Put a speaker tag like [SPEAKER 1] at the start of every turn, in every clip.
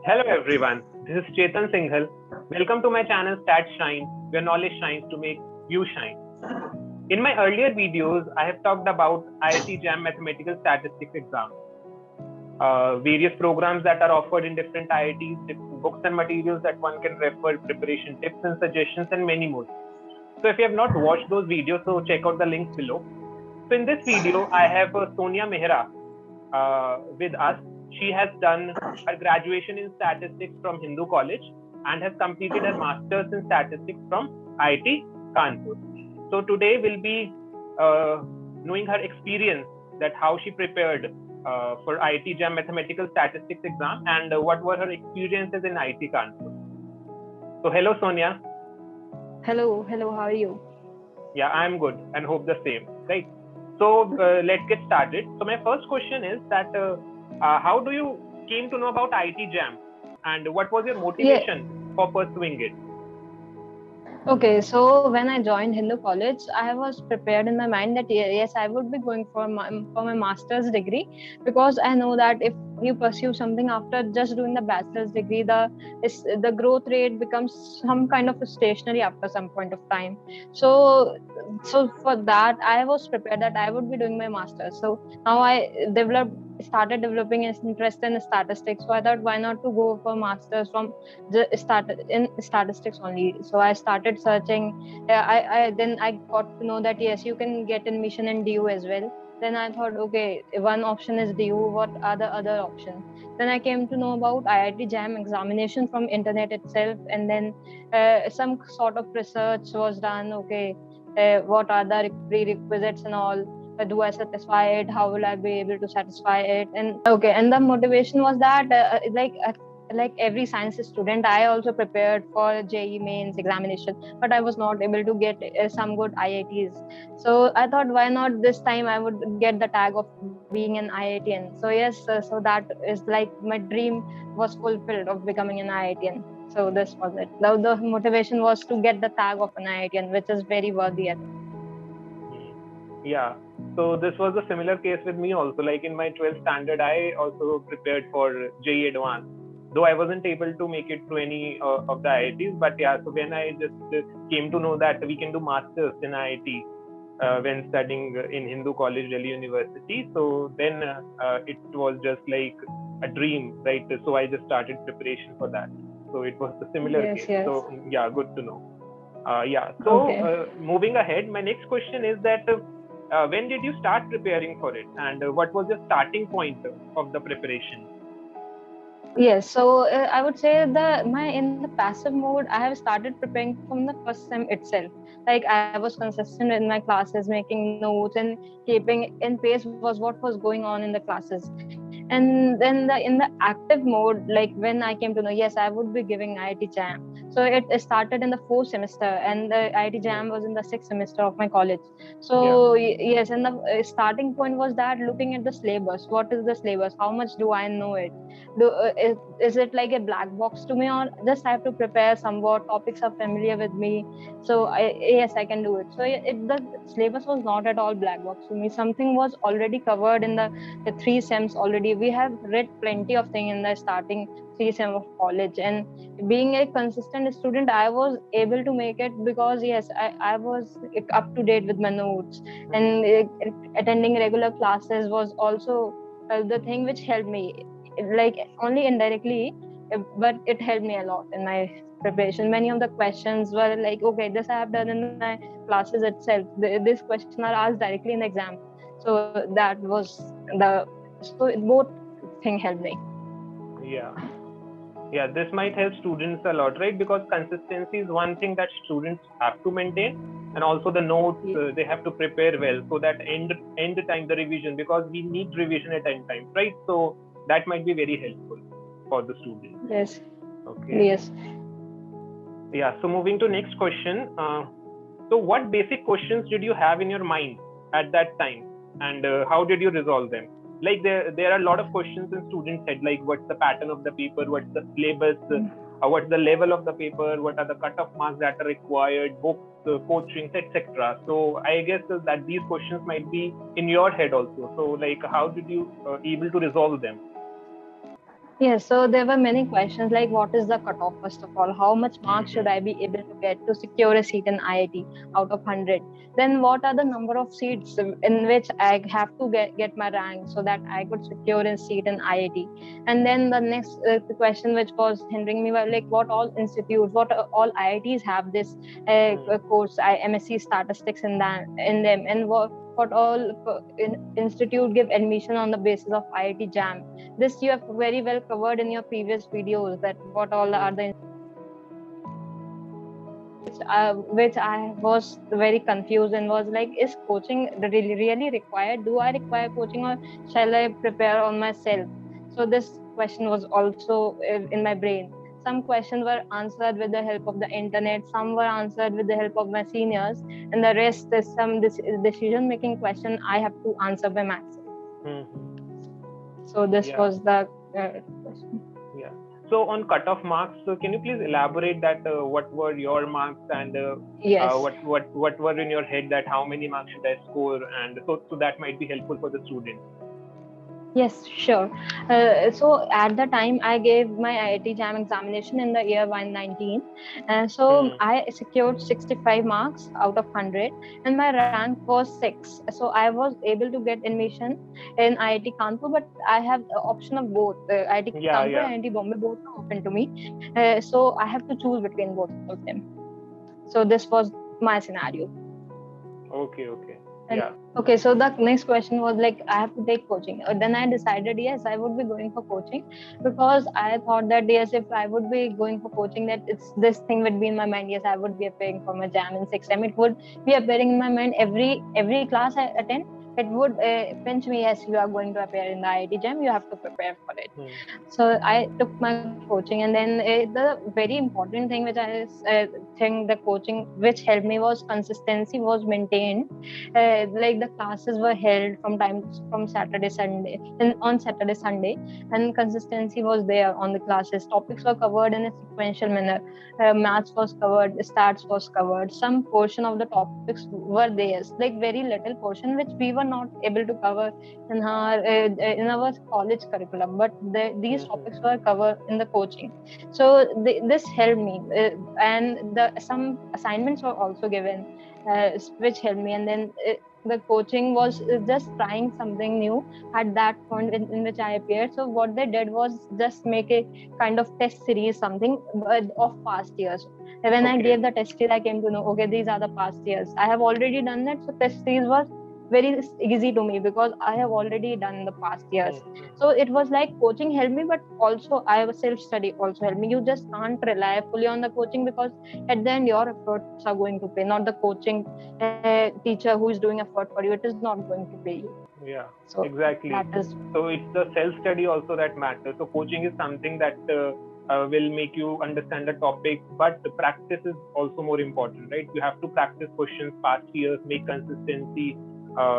[SPEAKER 1] Hello everyone, this is Chetan Singhal. Welcome to my channel Stat Shine, where knowledge shines to make you shine. In my earlier videos, I have talked about IIT JAM Mathematical Statistics exam, various programs that are offered in different IITs, different books and materials that one can refer, preparation tips and suggestions, and many more. So if you have not watched those videos, so check out the links below. So in this video, I have Sonia Mehra with us. She has done her graduation in statistics from Hindu College and has completed her master's in statistics from IIT Kanpur. So today we'll be knowing her experience, that how she prepared for IIT JAM Mathematical Statistics exam and what were her experiences in IIT Kanpur. So hello Sonia.
[SPEAKER 2] Hello, how are you?
[SPEAKER 1] Yeah, I'm good and hope the same. Right. So let's get started. So my first question is that how do you came to know about IIT JAM and what was your
[SPEAKER 2] Yeah.
[SPEAKER 1] motivation for pursuing it?
[SPEAKER 2] Okay, so when I joined Hindu College, I was prepared in my mind that yes, I would be going for my master's degree, because I know that if you pursue something after just doing the bachelor's degree, the growth rate becomes some kind of stationary after some point of time. So for that, I was prepared that I would be doing my master's. So now started developing an interest in statistics. So I thought, why not to go for masters from started in statistics only. So I started searching. I then I got to know that yes, you can get admission in DU as well. Then I thought, okay, one option is DU. What are the other options? Then I came to know about IIT JAM examination from internet itself, and then some sort of research was done. Okay, what are the prerequisites and all? Do I satisfy it? How will I be able to satisfy it? And okay, and the motivation was that like every science student, I also prepared for JEE mains examination, but I was not able to get some good IITs. So I thought, why not this time I would get the tag of being an IITian. So yes, so that is like my dream was fulfilled of becoming an IITian. So this was it. The motivation was to get the tag of an IITian, which is very worthy, I think.
[SPEAKER 1] Yeah. So this was a similar case with me also. Like in my 12th standard, I also prepared for JEE Advanced, though I wasn't able to make it to any of the IITs. But yeah, so when I just came to know that we can do masters in IIT when studying in Hindu College, Delhi University, so then it was just like a dream, right? So I just started preparation for that. So it was a similar
[SPEAKER 2] Yes,
[SPEAKER 1] case.
[SPEAKER 2] yes.
[SPEAKER 1] So yeah, good to know. Yeah. So
[SPEAKER 2] Okay.
[SPEAKER 1] moving ahead, my next question is that when did you start preparing for it, and what was your starting point of the preparation?
[SPEAKER 2] Yes, so I would say my in the passive mode, I have started preparing from the first sem itself. Like I was consistent in my classes, making notes and keeping in pace was what was going on in the classes. And then in the active mode, like when I came to know, yes, I would be giving IIT JAM. So it started in the fourth semester, and the IIT JAM was in the sixth semester of my college.
[SPEAKER 1] Yeah.
[SPEAKER 2] So yes, and the starting point was that looking at the syllabus. What is the syllabus? How much do I know it? Is it like a black box to me, or just I have to prepare somewhat topics are familiar with me, so yes, I can do it. So the syllabus was not at all black box to me. Something was already covered in the three sems already. We have read plenty of things in the starting three sem of college, and being a consistent student, I was able to make it, because yes, I was up to date with my notes, and attending regular classes was also the thing which helped me, like only indirectly, but it helped me a lot in my preparation. Many of the questions were like, okay, this I have done in my classes itself. This question are asked directly in the exam. So that was the so both thing helped me.
[SPEAKER 1] Yeah. Yeah, this might help students a lot, right? Because consistency is one thing that students have to maintain, and also the notes they have to prepare well, so that end time the revision, because we need revision at end time, right? So that might be very helpful for the students.
[SPEAKER 2] Yes,
[SPEAKER 1] Okay.
[SPEAKER 2] yes.
[SPEAKER 1] Yeah. So moving to next question. So what basic questions did you have in your mind at that time, and how did you resolve them? Like there are a lot of questions in students' head, like what's the pattern of the paper, what's the syllabus, what's the level of the paper, what are the cutoff marks that are required, books, coachings, etc. So I guess that these questions might be in your head also. So like how did you able to resolve them?
[SPEAKER 2] Yes, so there were many questions like what is the cutoff first of all? How much marks should I be able to get to secure a seat in IIT out of 100? Then what are the number of seats in which I have to get my rank so that I could secure a seat in IIT? And then the next the question which was hindering me was like what all institutes, what all IITs have this course, MSc statistics in them, and what all institute give admission on the basis of IIT JAM. This you have very well covered in your previous videos, that what all are the which I was very confused and was like, is coaching really required? Do I require coaching, or shall I prepare on myself? So this question was also in my brain. Some questions were answered with the help of the internet, some were answered with the help of my seniors, and the rest is some decision making question I have to answer by myself. So this was the question.
[SPEAKER 1] Yeah. So on cutoff marks, so can you please elaborate that what were your marks, and
[SPEAKER 2] yes,
[SPEAKER 1] what were in your head, that how many marks should I score, and so that might be helpful for the student.
[SPEAKER 2] Yes, sure. So at the time I gave my IIT JAM examination in the year 119. So I secured 65 marks out of 100 and my rank was 6. So I was able to get admission in IIT Kanpur, but I have the option of both. IIT Kanpur and IIT Bombay both are open to me. So I have to choose between both of them. So this was my scenario.
[SPEAKER 1] Okay.
[SPEAKER 2] Okay, so the next question was like, I have to take coaching. Then I decided, yes, I would be going for coaching, because I thought that, yes, if I would be going for coaching, that it's this thing would be in my mind. Yes, I would be appearing for my JAM in 6M. It would be appearing in my mind every class I attend. It would pinch me, yes, you are going to appear in the IIT JAM, you have to prepare for it. So I took my coaching, and then the very important thing which I think the coaching which helped me was consistency was maintained. Like the classes were held from Saturday Sunday and on Saturday Sunday, and consistency was there on the classes. Topics were covered in a sequential manner. Maths was covered, stats was covered. Some portion of the topics were there, like very little portion which we were not able to cover in our college curriculum, but these topics were covered in the coaching. So this helped me, and some assignments were also given, which helped me. And then the coaching was just trying something new at that point in which I appeared. So what they did was just make a kind of test series, something of past years. When I gave the test series, I came to know, okay, these are the past years. I have already done that. So test series was very easy to me because I have already done the past years. So it was like coaching helped me, but also I have self-study also helped me. You just can't rely fully on the coaching, because at the end your efforts are going to pay, not the coaching teacher who is doing effort for you. It is not going to pay you.
[SPEAKER 1] Yeah, so exactly. So it's the self-study also that matters. So coaching is something that will make you understand the topic, but the practice is also more important, right? You have to practice questions past years, make consistency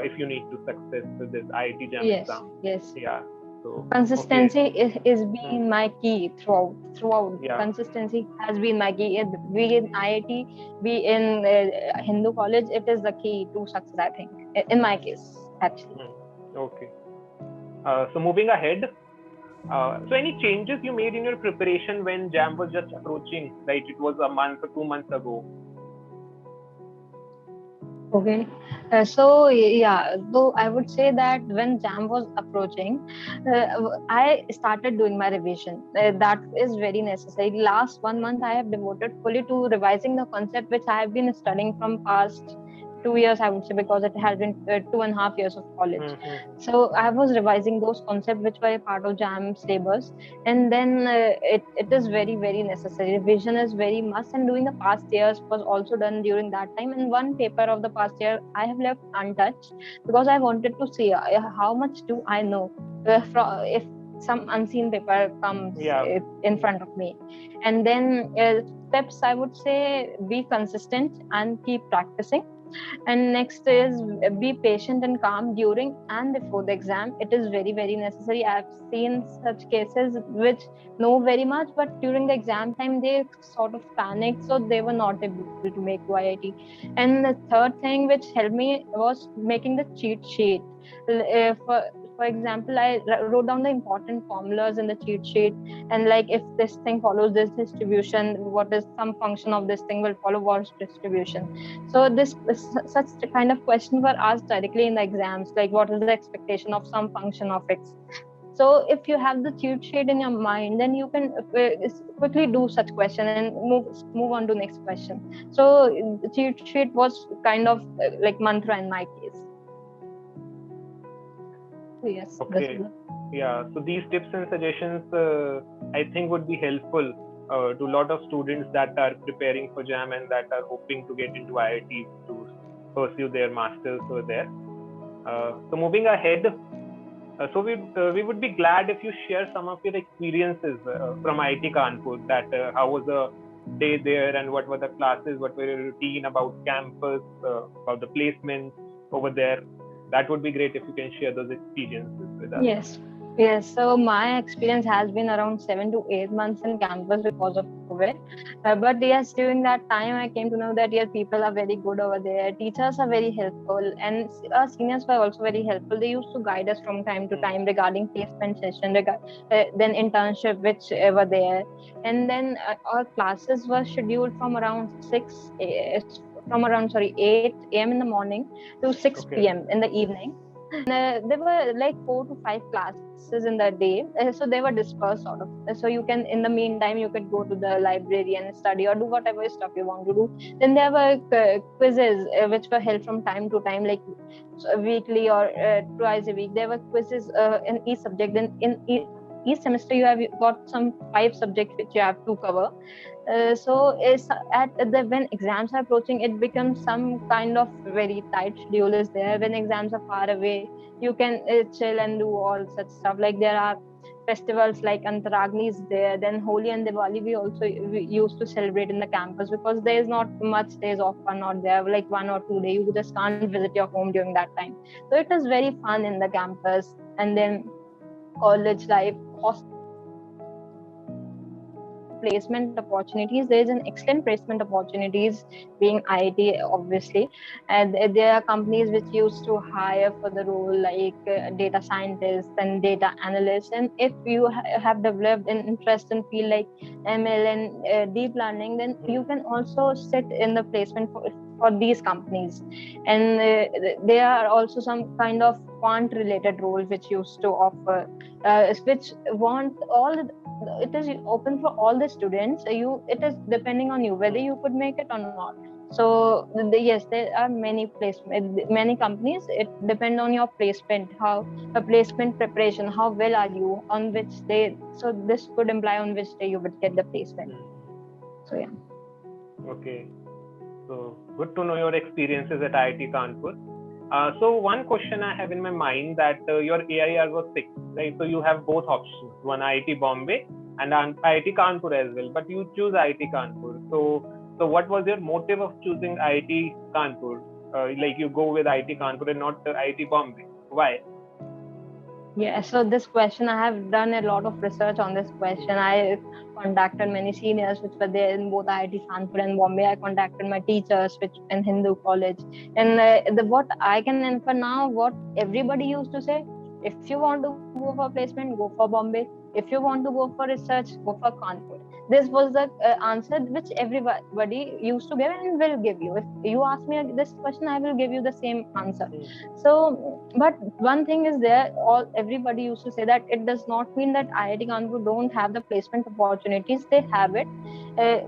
[SPEAKER 1] if you need to success with this IIT JAM exam.
[SPEAKER 2] Yes.
[SPEAKER 1] Yeah. So
[SPEAKER 2] consistency is been my key throughout. Yeah. Consistency has been my key. Be in IIT, be in Hindu college, it is the key to success, I think, in my case, actually.
[SPEAKER 1] Okay. So moving ahead, so any changes you made in your preparation when JAM was just approaching, right? It was a month or 2 months ago.
[SPEAKER 2] Okay, so yeah, though I would say that when JAM was approaching, I started doing my revision. That is very necessary. Last 1 month, I have devoted fully to revising the concept which I have been studying from past 2 years, I would say, because it has been 2.5 years of college. So I was revising those concepts which were a part of JAM syllabus, and then it is very, very necessary. Revision is very must, and doing the past years was also done during that time. And one paper of the past year I have left untouched because I wanted to see how much do I know if some unseen paper comes in front of me. And then steps, I would say, be consistent and keep practicing. And next is be patient and calm during and before the exam. It is very, very necessary. I've seen such cases which know very much, but during the exam time they sort of panicked, so they were not able to make IIT. And the third thing which helped me was making the cheat sheet. for example, I wrote down the important formulas in the cheat sheet, and like if this thing follows this distribution, what is some function of this thing will follow what distribution. So this such kind of question were asked directly in the exams, like what is the expectation of some function of x. So if you have the cheat sheet in your mind, then you can quickly do such question and move on to next question. So the cheat sheet was kind of like mantra in my case. So yes.
[SPEAKER 1] Okay. Yeah. So these tips and suggestions, I think, would be helpful to a lot of students that are preparing for JAM and that are hoping to get into IIT to pursue their masters over there. So moving ahead, so we would be glad if you share some of your experiences from IIT Kanpur. That how was the day there, and what were the classes, what were your routine about campus, about the placements over there. That would be great if you can share those experiences with us.
[SPEAKER 2] Yes. So my experience has been around 7 to 8 months in campus because of COVID. But yes, during that time, I came to know that yes, people are very good over there. Teachers are very helpful, and our seniors were also very helpful. They used to guide us from time to time regarding placement session, then internship, which were there, and then our classes were scheduled from around 8 a.m. in the morning to 6 p.m. in the evening. There were like 4 to 5 classes in the day, so they were dispersed sort of. So you can, in the meantime, you could go to the library and study or do whatever stuff you want to do. Then there were quizzes which were held from time to time, like weekly or twice a week. There were quizzes in each subject. Then in each semester you have got some 5 subjects which you have to cover. So when exams are approaching, it becomes some kind of very tight schedule is there. When exams are far away, you can chill and do all such stuff. Like there are festivals like Antaragni is there. Then Holi and Diwali we used to celebrate in the campus, because there is not much days off are not there. Like 1 or 2 days, you just can't visit your home during that time. So it is very fun in the campus. And then college life, placement opportunities. There is an excellent placement opportunities being IIT, obviously, and there are companies which used to hire for the role like data scientists and data analysts. And if you have developed an interest in field like ML and deep learning, then you can also sit in the placement for these companies. And there are also some kind of quant related roles which used to offer, which want it is open for all the students. It is depending on you whether you could make it or not. So yes, there are many companies. It depends on your placement, how a placement preparation, how well are you, on which day. So this could imply on which day you would get the placement. So yeah.
[SPEAKER 1] Okay. So good to know your experiences at IIT Kanpur. So one question I have in my mind, that your AIR was 6, right? So you have both options, one IIT Bombay and IIT Kanpur as well, but you choose IIT Kanpur. So what was your motive of choosing IIT Kanpur? Like you go with IIT Kanpur and not IIT Bombay. Why?
[SPEAKER 2] Yeah, so this question, I have done a lot of research on this question. I contacted many seniors which were there in both IIT Kanpur and Bombay. I contacted my teachers which in Hindu college. And what I can infer now, what everybody used to say, if you want to go for placement, go for Bombay. If you want to go for research, go for Kanpur. This was the answer which everybody used to give and will give you. If you ask me this question, I will give you the same answer. So, but one thing is there, everybody used to say that it does not mean that IIT Kanpur don't have the placement opportunities. They have it.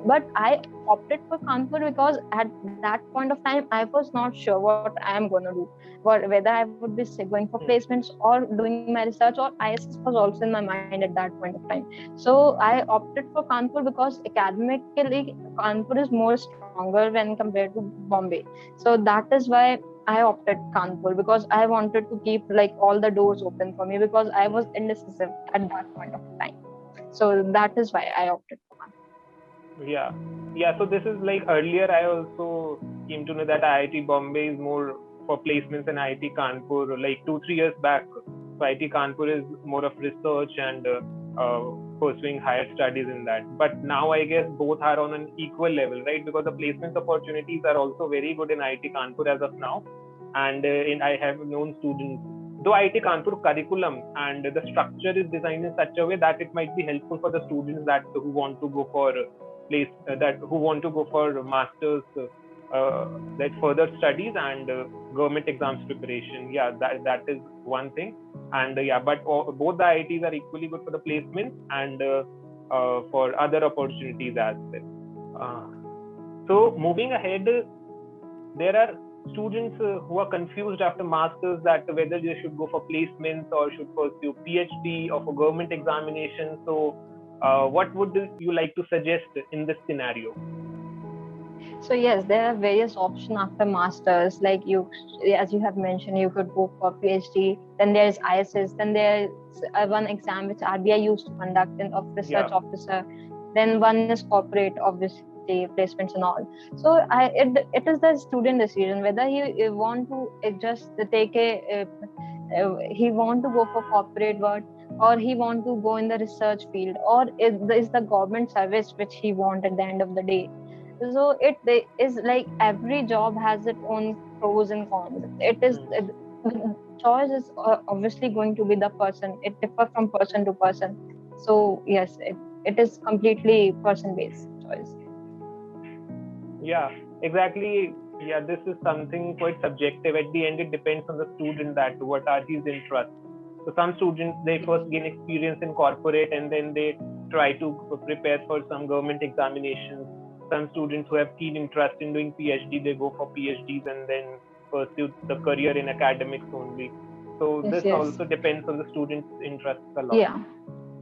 [SPEAKER 2] But I opted for Kanpur because at that point of time, I was not sure what I am going to do, whether I would be going for placements or doing my research, or ISS was also in my mind at that point of time. So I opted for Kanpur because academically, Kanpur is more stronger when compared to Bombay. So that is why I opted Kanpur, because I wanted to keep like all the doors open for me, because I was indecisive at that point of time. So that is why I opted for Kanpur.
[SPEAKER 1] Yeah. So this is like earlier I also came to know that IIT Bombay is more for placements and IIT Kanpur, like 2-3 years back. So IIT Kanpur is more of research and pursuing higher studies in that. But now I guess both are on an equal level, right? Because the placement opportunities are also very good in IIT Kanpur as of now. And I have known students though IIT Kanpur curriculum and the structure is designed in such a way that it might be helpful for the students that who want to go for masters, that further studies and government exams preparation. Yeah, that is one thing. And but both the IITs are equally good for the placements and for other opportunities as well. So moving ahead, there are students who are confused after masters that whether they should go for placements or should pursue PhD or for government examination. So what would you like to suggest in this scenario?
[SPEAKER 2] So yes, there are various options after masters. Like as you have mentioned, you could go for PhD. Then there is ISS. Then there is one exam which RBI used to conduct of research officer. Then one is corporate, obviously placements and all. So it is the student decision whether he want to just take he want to go for corporate work, or he want to go in the research field, or is the government service which he want at the end of the day. So it is like every job has its own pros and cons. The choice is obviously going to be the person. It differs from person to person. So yes, it is completely person based choice.
[SPEAKER 1] Yeah, exactly. Yeah, this is something quite subjective. At the end, it depends on the student that what are his interests. So some students, they first gain experience in corporate and then they try to prepare for some government examinations. Some students who have keen interest in doing PhD, they go for PhDs and then pursue the career in academics only. So this also depends on the student's interests a lot.
[SPEAKER 2] Yeah.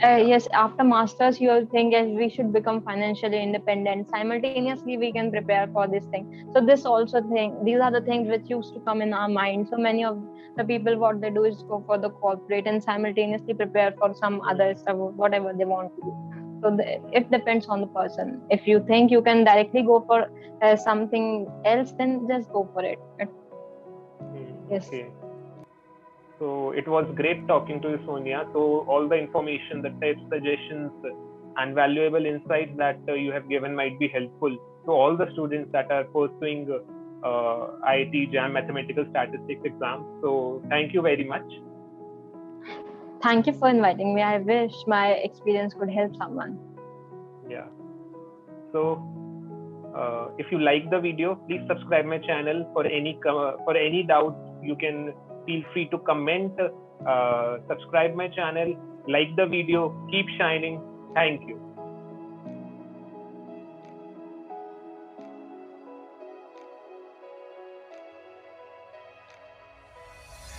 [SPEAKER 2] Yes, after masters, you'll think we should become financially independent. Simultaneously, we can prepare for this thing. So these are the things which used to come in our mind. So many of the people, what they do is go for the corporate and simultaneously prepare for some other stuff, whatever they want to do. So it depends on the person. If you think you can directly go for something else, then just go for it. Yes.
[SPEAKER 1] Okay. So it was great talking to you, Sonia. So all the information, the tips, suggestions, and valuable insights that you have given might be helpful to all the students that are pursuing IIT JAM Mathematical Statistics exam. So thank you very much.
[SPEAKER 2] Thank you for inviting me. I wish my experience could help someone.
[SPEAKER 1] Yeah. So if you like the video, please subscribe my channel. For any doubt, you can feel free to comment, subscribe my channel, like the video, keep shining. Thank you.